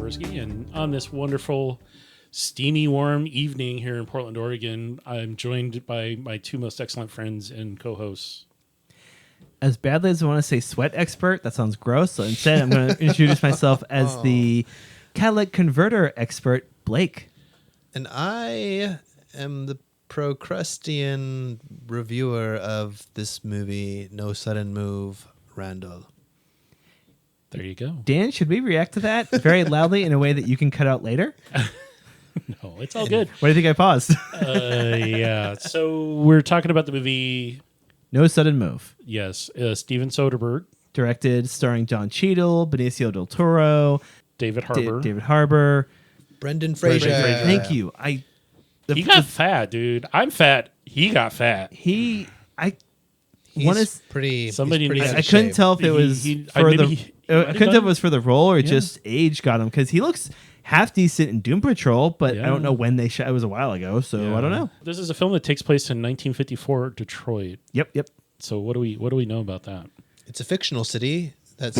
Korsky, and on this wonderful, steamy, warm evening here in Portland, Oregon, I'm joined by my two most excellent friends and co-hosts. As badly as I want to say sweat expert, that sounds gross. So instead, I'm going to introduce myself as the catalytic converter expert, Blake. And I am the Procrustean reviewer of this movie, No Sudden Move, Randall. There you go. Dan, should we react to that very loudly in a way that you can cut out later? No, it's all good. What do you think I paused? Yeah. So we're talking about the movie. No Sudden Move. Yes. Steven Soderbergh. Directed, starring John Cheadle, Benicio del Toro, David Harbour. David Harbour. Brendan Fraser. Thank you. He got fat, dude. I'm fat. He got fat. He's pretty. Somebody he's pretty needs- out I of couldn't shape. tell if it was I couldn't tell if it was for the role or just age got him, because he looks half decent in Doom Patrol, but Yeah. I don't know when they shot. It was a while ago, so I don't know. This is a film that takes place in 1954 Detroit. Yep. So what do we know about that? It's a fictional city that's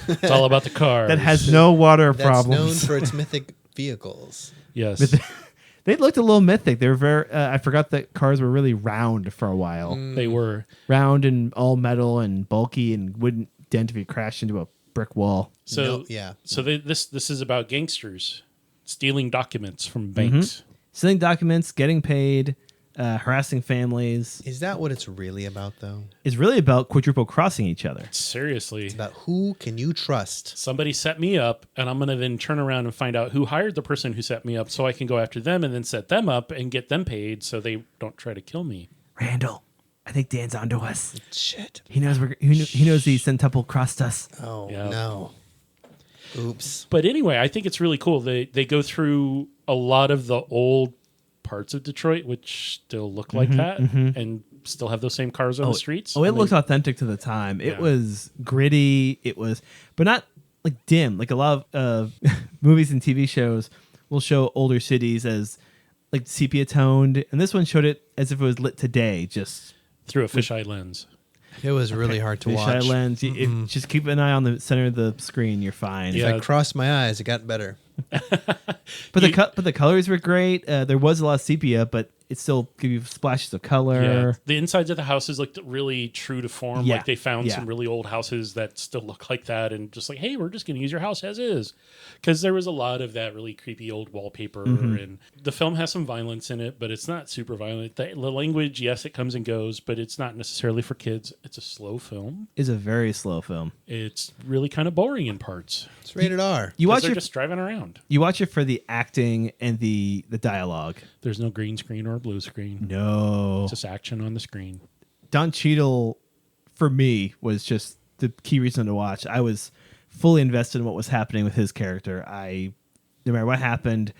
It's all about the cars. That has no water known problems. for its mythic vehicles. Yes. They looked a little mythic. They were very. I forgot that cars were really round for a while. They were. Round and all metal and bulky and wouldn't dent if you crashed into a brick wall. So No, yeah. So this is about gangsters stealing documents from banks. Stealing documents, getting paid, harassing families. Is that what it's really about, though? Is really about quadruple crossing each other. Seriously. It's about who can you trust? Somebody set me up, and I'm going to then turn around and find out who hired the person who set me up so I can go after them and then set them up and get them paid so they don't try to kill me. Randall, I think Dan's onto us. Shit. He knows he knows the centuple crossed us. Oh, Yeah. no. Oops. But anyway, I think it's really cool. They go through a lot of the old parts of Detroit, which still look like that and still have those same cars on the streets. Oh, it And looked they- authentic to the time. It Yeah. was gritty. It was, but not like dim. Like a lot of movies and TV shows will show older cities as like sepia toned, and this one showed it as if it was lit today. Just through a fisheye lens. It was really hard to fisheye watch. lens. Just keep an eye on the center of the screen. You're fine. Yeah. If I crossed my eyes, it got better. But the colors were great. There was a lot of sepia, but it still gave you splashes of color. Yeah, the insides of the houses looked really true to form. Yeah. Like they found Yeah. some really old houses that still look like that, and just like, hey, we're just going to use your house as is, because there was a lot of that really creepy old wallpaper. And the film has some violence in it, but it's not super violent. The language, yes, it comes and goes, but it's not necessarily for kids. It's a slow film. It's a very slow film. It's really kind of boring in parts. It's rated R. You 'Cause watch they're it. just driving around. You watch it for the acting and the dialogue. There's no green screen or blue screen. No. It's just action on the screen. Don Cheadle, for me, was just the key reason to watch. I was fully invested in what was happening with his character. No matter what happened,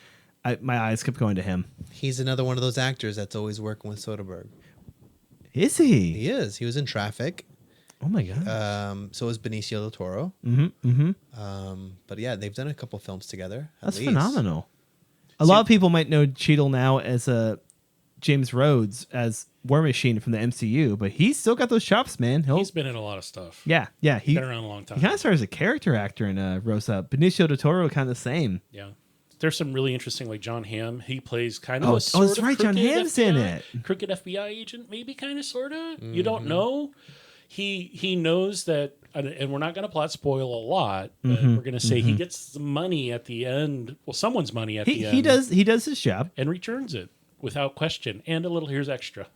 my eyes kept going to him. He's another one of those actors that's always working with Soderbergh. Is he? He is. He was in Traffic. Oh my god. So was Benicio del Toro. But yeah, they've done a couple films together. at That's least. phenomenal. A lot of people might know Cheadle now as James Rhodes as War Machine from the MCU, but he's still got those chops, man. He's been in a lot of stuff. yeah. He's been around a long time. He kind of started as a character actor in Rosa. Benicio del Toro, kind of the same. Yeah. There's some really interesting, like John Hamm. He plays kind of Oh, a that's sort of right, John crooked Hamm's in FBI it. Crooked FBI agent, maybe kind of, sort of. You don't know. He knows that, and we're not going to plot spoil a lot, but we're going to say he gets some money at the end. Well, someone's money at the end. He does his job. And returns it without question. And a little, here's extra.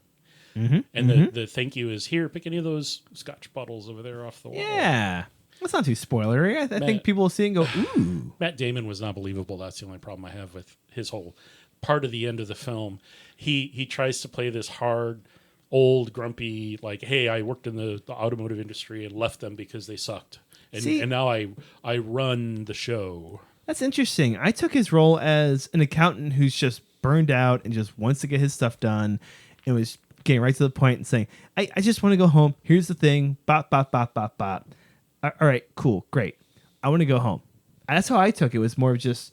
And the thank you is, here, pick any of those scotch bottles over there off the wall. Yeah. That's not too spoilery. I think people will see it and go, ooh. Matt Damon was not believable. That's the only problem I have with his whole part of the end of the film. He tries to play this hard, old, grumpy, like, hey, I worked in the automotive industry and left them because they sucked. And now I run the show. That's interesting. I took his role as an accountant who's just burned out and just wants to get his stuff done and was getting right to the point and saying, I just want to go home. Here's the thing. Bop, bop, bop, bop, bop. All right, cool, great. I want to go home. That's how I took it. It was more of just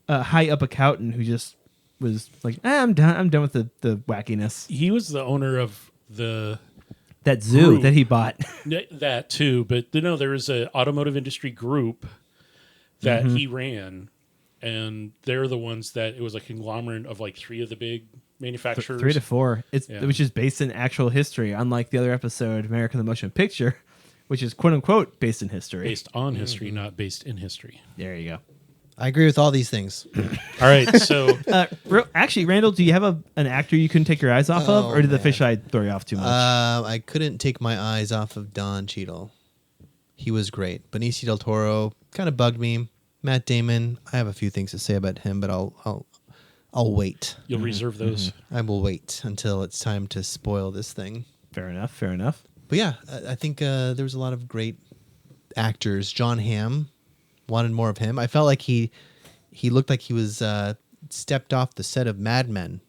a high up accountant who just was like, I'm done. I'm done with the wackiness. He was the owner of That zoo Group. that he bought. that too, but there was an automotive industry group that he ran, and they're the ones that it was a conglomerate of like 3 of the big manufacturers. 3 to 4. Which is based in actual history, unlike the other episode, American the Motion Picture, which is quote unquote based in history. Based on history, not based in history. There you go. I agree with all these things. All right, so Actually, Randall, do you have an actor you couldn't take your eyes off of, or did the fisheye throw you off too much? I couldn't take my eyes off of Don Cheadle. He was great. Benicio del Toro kind of bugged me. Matt Damon, I have a few things to say about him, but I'll wait. you'll reserve those. I will wait until it's time to spoil this thing. Fair enough. But yeah, I think there was a lot of great actors. John Hamm, wanted more of him. I felt like he looked like he was stepped off the set of Mad Men.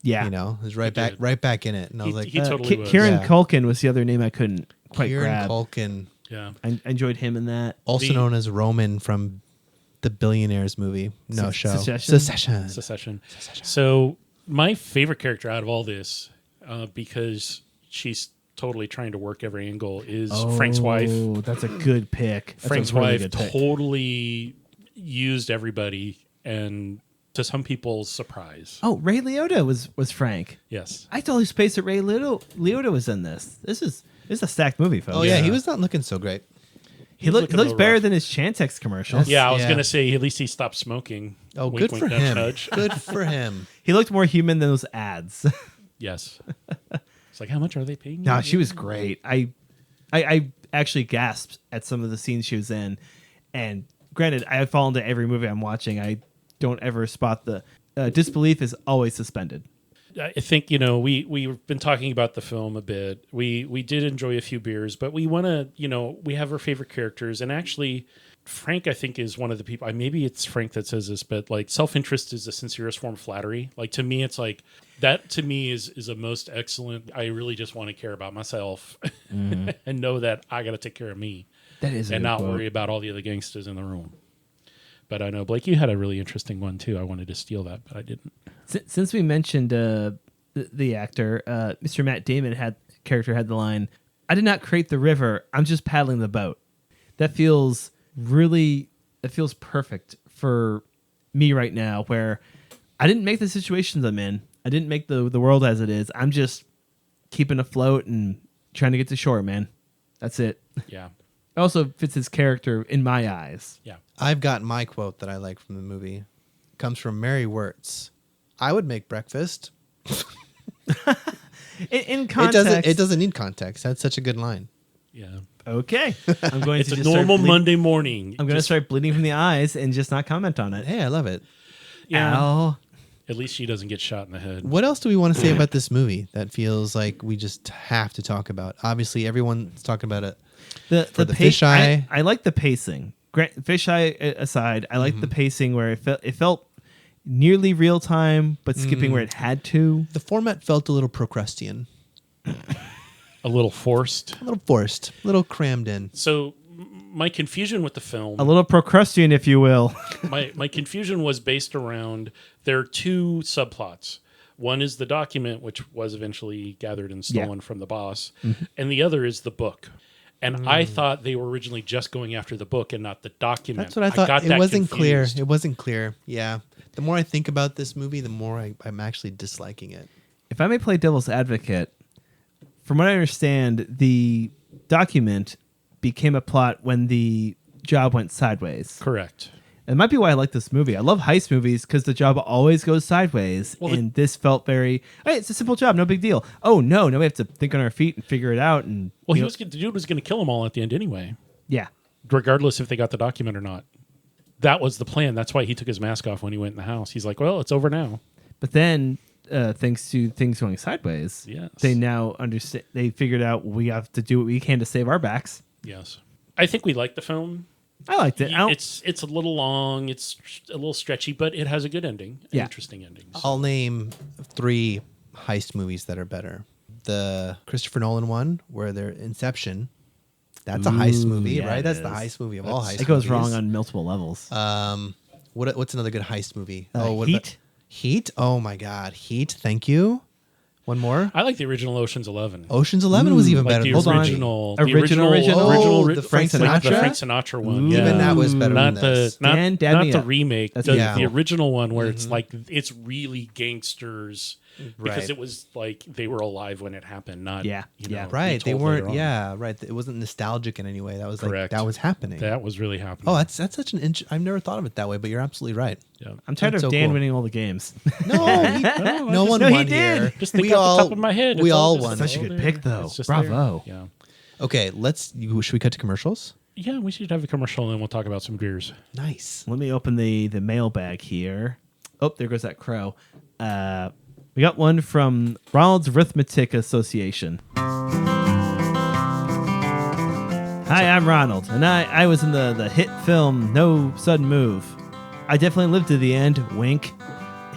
Yeah. You know, he was right back in it. And I was like, he totally was. Kieran Yeah. Culkin was the other name I couldn't quite Kieran grab. Culkin, Yeah. I enjoyed him in that. also known as Roman from the Billionaires movie. No show. Succession. Succession. So my favorite character out of all this, because she's totally trying to work every angle, is Frank's wife. Oh, that's a good pick. That's Frank's a really wife good pick. totally used everybody, and to some people's surprise. Oh, Ray Liotta was Frank. Yes. I totally spaced that Ray Liotta was in this. This is a stacked movie, folks. Oh yeah, he was not looking so great. He looks looking better rough. than his Chantix commercials. Yeah, I was Yeah. going to say at least he stopped smoking. Oh, Wink, good wink, for nudge, him. nudge. Good for him. He looked more human than those ads. Yes. It's like, how much are they paying you? No, she was great. I actually gasped at some of the scenes she was in. And granted, I fall into every movie I'm watching. I don't ever spot the disbelief is always suspended. I think, we've been talking about the film a bit. We did enjoy a few beers, but we want to, we have our favorite characters. And actually, Frank, I think, is one of the people. Maybe it's Frank that says this, but like self-interest is the sincerest form of flattery. Like to me, it's like that. To me, is a most excellent. I really just want to care about myself and know that I got to take care of me. That is a and good not quote. worry about all the other gangsters in the room. But I know, Blake, you had a really interesting one too. I wanted to steal that, but I didn't. Since we mentioned the actor, Mr. Matt Damon had the line, "I did not create the river. I'm just paddling the boat." That feels perfect for me right now, where I didn't make the situations I'm in. I didn't make the world as it is. I'm just keeping afloat and trying to get to shore, man. That's it. Yeah. It also fits his character in my eyes. Yeah. I've got my quote that I like from the movie. It comes from Mary Wirtz. I would make breakfast. In context, It doesn't need context. That's such a good line. Yeah. Okay. I'm going It's to a just normal start Monday morning. I'm going to start bleeding from the eyes and just not comment on it. Hey, I love it. Yeah. Ow. At least she doesn't get shot in the head. What else do we want to say about this movie that feels like we just have to talk about? Obviously, everyone's talking about it. The fisheye. I like the pacing. Fisheye aside, I like the pacing where it felt nearly real time, but skipping where it had to. The format felt a little Procrustean. A little forced. A little forced. A little crammed in. So my confusion with the film, A little Procrustean, if you will. my confusion was based around, there are 2 subplots. One is the document, which was eventually gathered and stolen from the boss, and the other is the book. And I thought they were originally just going after the book and not the document. That's what I thought. got It that wasn't clear. confused. It wasn't clear. Yeah. The more I think about this movie, the more I'm actually disliking it. If I may play devil's advocate, from what I understand, the document became a plot when the job went sideways. Correct. It might be why I like this movie. I love heist movies because the job always goes sideways, Well, and this felt very, hey, it's a simple job, no big deal. Oh, no, we have to think on our feet and figure it out. And Well, you know, the dude was going to kill them all at the end anyway, yeah. regardless if they got the document or not. That was the plan. That's why he took his mask off when he went in the house. He's like, well, it's over now. But then, thanks to things going sideways, Yes. they now understand. They figured out we have to do what we can to save our backs. Yes. I think we like the film. I liked it. It's a little long. It's a little stretchy, but it has a good ending. An Yeah. interesting ending. So- I'll name 3 heist movies that are better. The Christopher Nolan one, where they're Inception. That's a heist movie, yeah, right? it That's the is. heist movie of all heist It goes movies. wrong on multiple levels. What's another good heist movie? Heat? Heat? Oh my God. Heat, thank you. One more. I like the original Ocean's 11. Ocean's 11 was even Like better. the Hold on. original, Original? Oh, the Frank like the Sinatra? Frank Sinatra one. Ooh. Yeah. Even that was better not than this. the not, Dan, dab not me the up. remake. That's The, Yeah. the original one where it's like it's really gangsters because Right. it was like they were alive when it happened. Not Yeah, you know, yeah. Right. They retold weren't. later on. Yeah. Right. It wasn't nostalgic in any way. That was like Correct. that was happening. That was really happening. Oh, that's such an. I've never thought of it that way, but you're absolutely right. yeah. I'm tired That's of so Dan cool. winning all the games. No, no one No, he won did. here. Just think we off all, the top of my head. We it's all just won. Such a all good there. pick, though. It's just Bravo. there. Yeah. Okay, should we cut to commercials? Yeah, we should have a commercial and then we'll talk about some beers. Nice. Let me open the mailbag here. Oh, there goes that crow. We got one from Ronald's Arithmetic Association. Hi, I'm Ronald, and I was in the hit film No Sudden Move. I definitely lived to the end. Wink.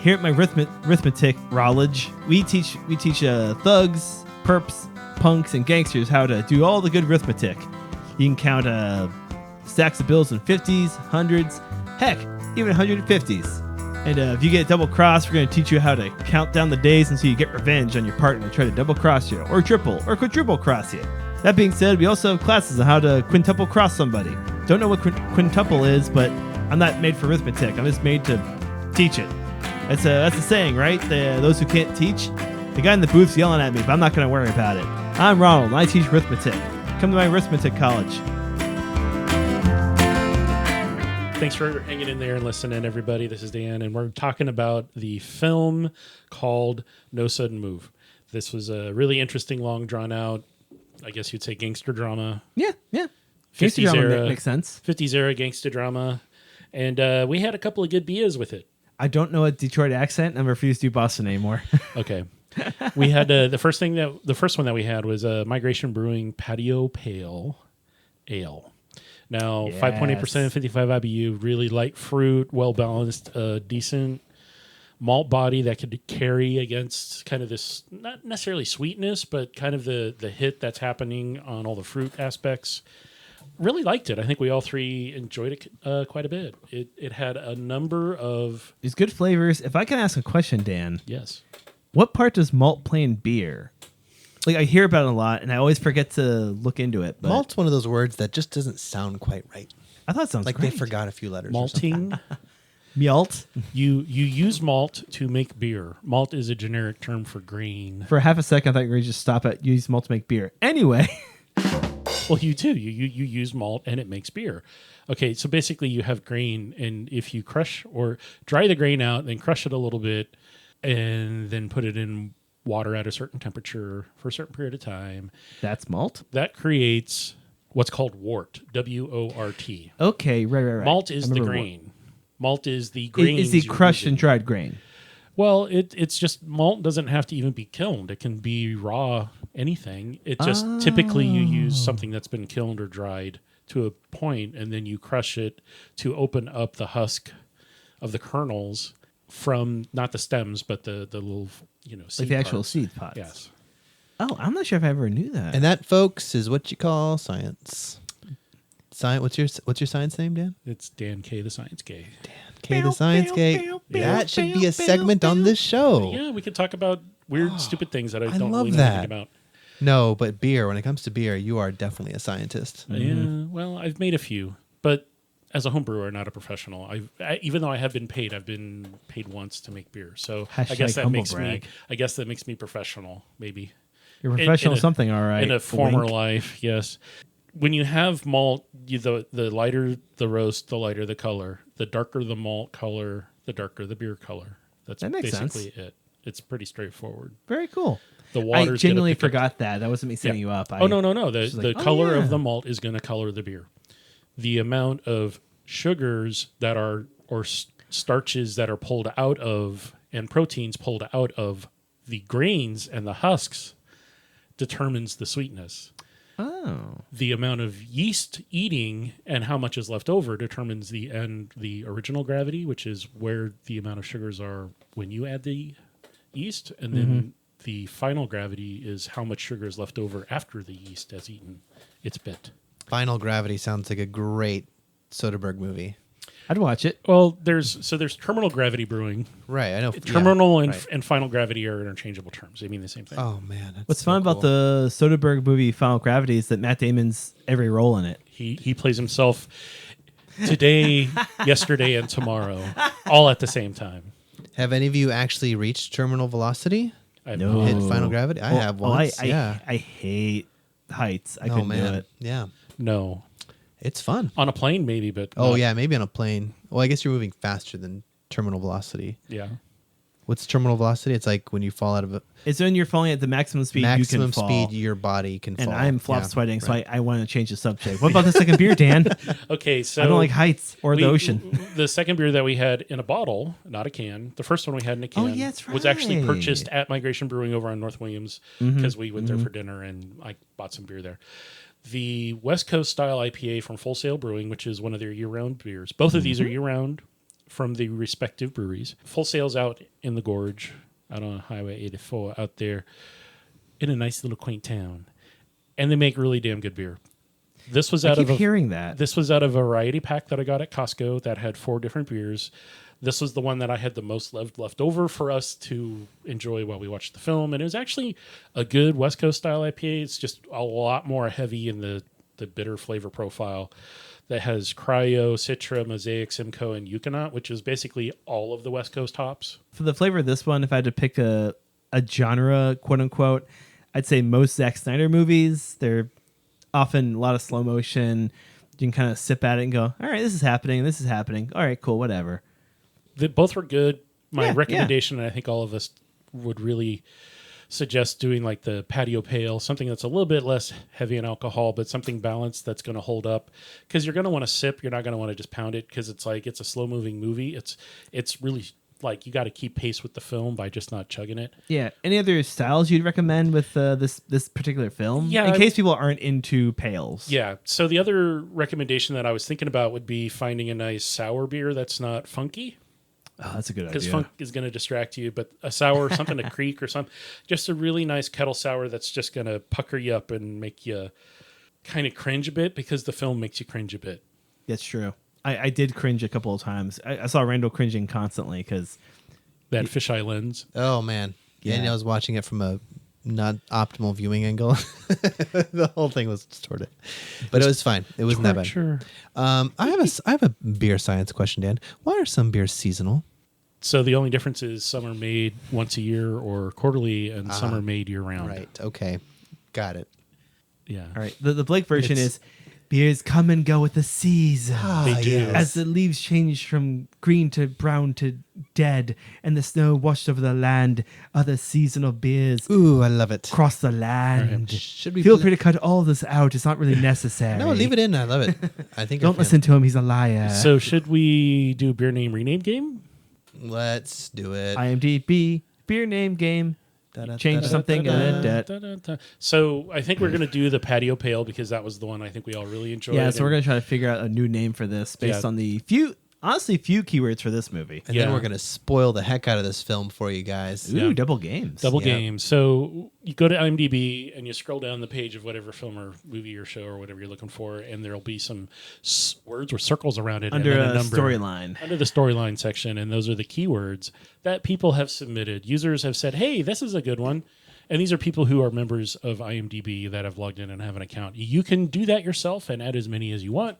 Here at my arithmetic college, we teach thugs, perps, punks, and gangsters how to do all the good arithmetic. You can count stacks of bills in 50s, 100s, heck, even 150s. And if you get double crossed, we're going to teach you how to count down the days until you get revenge on your partner and try to double cross you, or triple, or quadruple cross you. That being said, we also have classes on how to quintuple cross somebody. Don't know what quintuple is, but I'm not made for arithmetic. I'm just made to teach it. That's a saying, right? Those who can't teach. The guy in the booth's yelling at me, but I'm not going to worry about it. I'm Ronald, and I teach arithmetic. Come to my arithmetic college. Thanks for hanging in there and listening, everybody. This is Dan, and we're talking about the film called No Sudden Move. This was a really interesting, long, drawn-out, I guess you'd say gangster drama. Yeah. 50s drama era. makes sense. 50s era gangster drama. And we had a couple of good beers with it. I don't know a Detroit accent. I refuse to do Boston anymore. Okay. We had the first one that we had was Migration Brewing Patio Pale Ale. Now, Yes. 5.8%, 55 IBU, really light fruit, well balanced, decent malt body that could carry against kind of this, not necessarily sweetness, but kind of the hit that's happening on all the fruit aspects. Really liked it. I think we all three enjoyed it quite a bit. It had a number of... There's good flavors. If I can ask a question, Dan, Yes. what part does malt play in beer? Like, I hear about it a lot, and I always forget to look into it. But Malt's one of those words that just doesn't sound quite right. I thought it sounds Like great. they forgot a few letters. Or something. Malting. Malt. You use malt to make beer. Malt is a generic term for grain. For half a second, I thought you were going to just stop at use malt to make beer. Anyway. Well, you do. You use malt and it makes beer. Okay, so basically you have grain, and if you crush or dry the grain out, then crush it a little bit, and then put it in water at a certain temperature for a certain period of time, That's malt? that creates what's called wort. W-O-R-T. Okay, right. Malt I is the remember grain. Malt is the what- grain. Is the crushed and dried grain. Well, it's just malt doesn't have to even be kilned. It can be raw, anything. It just typically you use something that's been kilned or dried to a point, and then you crush it to open up the husk of the kernels from not the stems, but the little seed Like the actual parts. seed pods. Yes. Oh, I'm not sure if I ever knew that. And that, folks, is what you call science. What's your science name, Dan? It's Dan K, the Science K. K, the Science K. That should be a segment on this show. Yeah, we could talk about weird, stupid things that I don't love really know that. anything about. No, but beer. When it comes to beer, you are definitely a scientist. Yeah, well, I've made a few, but as a home brewer, not a professional. Even though I have been paid, I've been paid once to make beer. So I Hashtag guess that humble makes me. brag. I guess that makes me professional, maybe You're a professional in a- something, all right. in a former Wink. life. Yes, when you have malt, the lighter the roast, the lighter the color. The darker the malt color, the darker the beer color. That makes basically sense. it. It's pretty straightforward. Very cool. The I water's genuinely gonna pick up- forgot that. That wasn't me setting Yeah. you up. Oh, no. The just like, oh, color yeah. of the malt is going to color the beer. The amount of sugars that are, or starches that are pulled out of, and proteins pulled out of the grains and the husks determines the sweetness. Oh. The amount of yeast eating and how much is left over determines the original gravity, which is where the amount of sugars are when you add the yeast, and then the final gravity is how much sugar is left over after the yeast has eaten its bit. Final Gravity sounds like a great Soderbergh movie. I'd watch it. Well, there's Terminal Gravity Brewing. Right, I know. Terminal yeah, and, right. and Final Gravity are interchangeable terms. They mean the same thing. Oh man, that's What's so fun about cool. the Soderbergh movie Final Gravity is that Matt Damon's every role in it. He plays himself today, yesterday, and tomorrow, all at the same time. Have any of you actually reached terminal velocity? I No. Hit final gravity? I have once. I hate heights. I Oh couldn't do man, it. yeah, No. it's fun. On a plane, maybe, but Oh not- yeah, maybe on a plane. Well, I guess you're moving faster than terminal velocity. yeah. What's terminal velocity? It's like when you fall out of a It's when you're falling at the maximum speed you maximum can fall. speed, your body can And fall. I'm flop Yeah, sweating, so right. I want to change the subject. What about the second beer, Dan? Okay, so I don't like heights or the ocean. The second beer that we had in a bottle, not a can. The first one we had in a can. Oh, yeah, that's was actually right. purchased at Migration Brewing over on North Williams because we went there for dinner and I bought some beer there. The West Coast style IPA from Sail Brewing, which is one of their year-round beers. Both of these are year-round from the respective breweries. Full Sail's out in the gorge, out on Highway 84, out there in a nice little quaint town, and they make really damn good beer. This was I out keep of a, hearing that. This was out of a variety pack that I got at Costco that had 4 different beers. This was the one that I had the most left over for us to enjoy while we watched the film, and it was actually a good West Coast style IPA. It's just a lot more heavy in the bitter flavor profile. That has Cryo, Citra, Mosaic, Simcoe, and Yukonot, which is basically all of the West Coast hops. For the flavor of this one, if I had to pick a genre, quote unquote, I'd say most Zack Snyder movies, they're often a lot of slow motion. You can kind of sip at it and go, all right, this is happening. All right, cool, whatever. Both were good. My Yeah, recommendation, and I think all of us would really suggest doing like the patio pale, something that's a little bit less heavy in alcohol, but something balanced that's going to hold up. Because you're going to want to sip. You're not going to want to just pound it because it's like it's a slow moving movie. It's really like you got to keep pace with the film by just not chugging it. Yeah. Any other styles you'd recommend with this particular film? Yeah, in I- case people aren't into pales. Yeah. So the other recommendation that I was thinking about would be finding a nice sour beer that's not funky. Oh, that's a good Because idea. funk is going to distract you, but a sour, something to creek or something, just a really nice kettle sour that's just going to pucker you up and make you kind of cringe a bit because the film makes you cringe a bit. That's true. I did cringe a couple of times. I saw Randall cringing constantly because That fisheye lens. Oh man, yeah. And Yeah. I was watching it from a not optimal viewing angle. The whole thing was distorted, but it was fine. It wasn't that bad. Sure. I have a beer science question, Dan. Why are some beers seasonal? So the only difference is some are made once a year or quarterly, and some are made year round. Right. Okay. Got it. Yeah. all right, the Blake version It's- is beers come and go with the season. They do. yes. As the leaves change from green to brown to dead, and the snow washed over the land, other seasonal beers Ooh, I love it. cross the land. Should we Feel pl- free to cut all this out. It's not really necessary. No, leave it in. I love it. I think. Don't listen to him. He's a liar. So should we do beer name rename game? Let's do it. IMDb beer name game. Change something. So I think we're going to do the patio pale because that was the one I think we all really enjoyed. Yeah, so we're and- gonna try to figure out a new name for this based Yeah. on the few keywords for this movie. And then Yeah. we're gonna spoil the heck out of this film for you guys. Ooh, Yeah. double games. Double Yeah. game. So you go to IMDb and you scroll down the page of whatever film or movie or show or whatever you're looking for, and there'll be some words with circles around it Under and then a number storyline. under the storyline section, and those are the keywords that people have submitted. Users have said, "Hey, this is a good one." And these are people who are members of IMDb that have logged in and have an account. You can do that yourself and add as many as you want.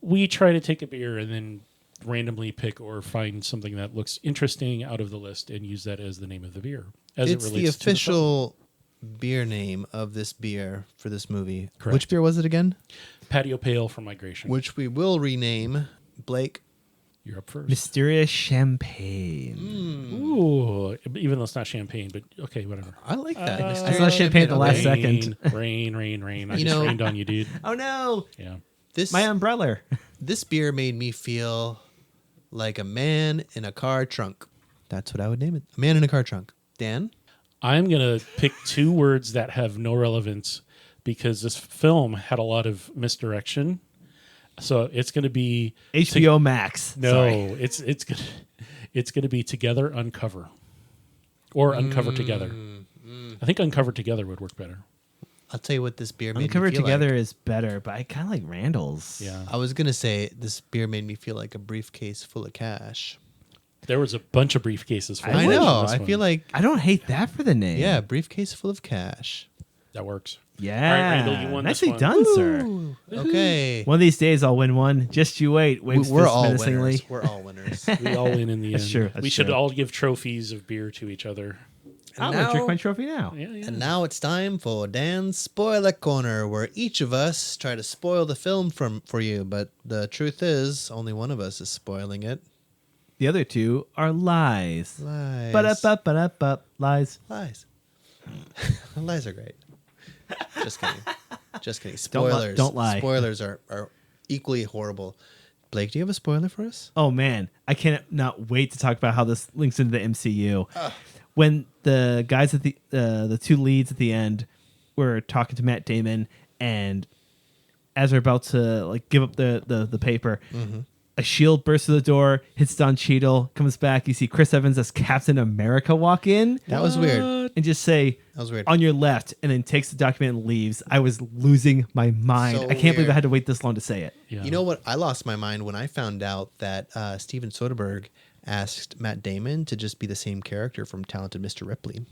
We try to take a beer and then randomly pick or find something that looks interesting out of the list and use that as the name of the beer. As It's it the relates to official beer name of this beer for this movie. Correct. Which beer was it again? Patio Pale from Migration. Which we will rename Blake. You're up first. Mysterious champagne. Ooh, even though it's not champagne, but okay, whatever. I like that. I Mysterious saw champagne at the last okay. second. Rain. I You just know- rained on you, dude. Oh no, Yeah. This my umbrella. this beer made me feel like a man in a car trunk. That's what I would name it. A man in a car trunk. Dan? I'm going to pick 2 words that have no relevance because this film had a lot of misdirection. So it's going to be HBO Max. no, Sorry. it's going to be Together Uncover or Uncover Together. I think Uncover Together would work better. I'll tell you what this beer made me Uncovered feel Together like. is better, but I kind of like Randall's. Yeah. I was gonna say this beer made me feel like a briefcase full of cash. There was a bunch of briefcases full I of know. this I one. feel like I don't hate that for the name. yeah, briefcase full of cash. that works. Yeah. All right, Randall, you won this Nicely one. done, sir. Ooh, okay. One of these days I'll win one. Just you wait. Waves We're fist all menacingly. winners. We're all winners. We all win in the That's end. true, that's we should true. all give trophies of beer to each other. I'm going to drink my trophy now. Yeah, yeah. And now it's time for Dan's Spoiler Corner, where each of us try to spoil the film for you. But the truth is, only one of us is spoiling it. The other two are lies. Lies. Ba-da-ba-ba-da-ba. Lies. Lies. Lies are great. Just kidding. Just kidding. Don't li- Spoilers. don't lie. Spoilers are equally horrible. Blake, do you have a spoiler for us? Oh man, I cannot wait to talk about how this links into the MCU. When the guys at the two leads at the end were talking to Matt Damon, and as they're about to like give up the paper, a shield bursts through the door, hits Don Cheadle, comes back. You see Chris Evans as Captain America walk in. That was weird. And just say, That was weird. on your left, and then takes the document and leaves. I was losing my mind. So I can't believe weird. I had to wait this long to say it. Yeah. You know what? I lost my mind when I found out that Steven Soderbergh asked Matt Damon to just be the same character from Talented Mr. Ripley.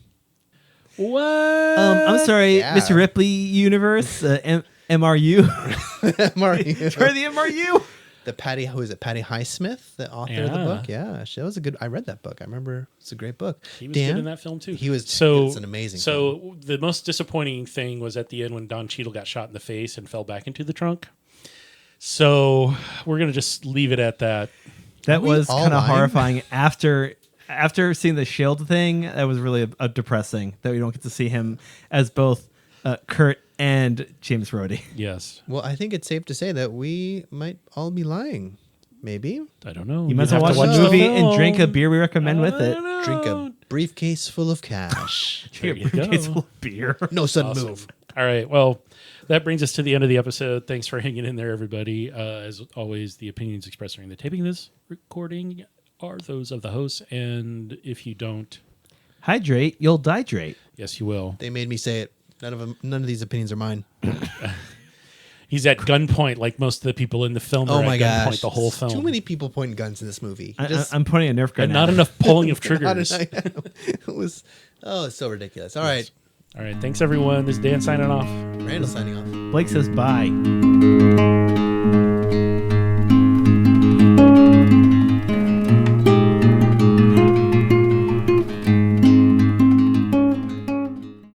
What? I'm sorry, Yeah. Mr. Ripley universe, MRU. Mario. Try the MRU. The who is it? Patty Highsmith, the author of the Yeah. book. Yeah, that was a good. I read that book. I remember it's a great book. He was Dan? good in that film too. He was. So It's an amazing. So the most disappointing thing was at the end when Don Cheadle got shot in the face and fell back into the trunk. So we're gonna just leave it at that. That we was all kind of lying? horrifying. After seeing the shield thing, that was really a depressing that we don't get to see him as both Kurt and James Rhodey. Yes, Well, I think it's safe to say that we might all be lying. Maybe I don't know. You might as well have watch to the movie and film. drink a beer we recommend with I it. don't know. drink a briefcase full of cash. There Drink a you briefcase go. full of beer. No sudden Awesome. move. All right. Well, that brings us to the end of the episode. Thanks for hanging in there, everybody. As always, the opinions expressed during the taping of this recording are those of the hosts, and if you don't, Hydrate, you'll dihydrate. yes, you will. They made me say it. None of these opinions are mine. He's at gunpoint, like most of the people in the film. Oh are my at gosh! gunpoint the whole film. Too many people pointing guns in this movie. I'm pointing a Nerf gun. and not at him. enough pulling of Not triggers. enough. It was. Oh, it's so ridiculous. All right, All right. Thanks, everyone. This is Dan signing off. Randall signing off. Blake says bye.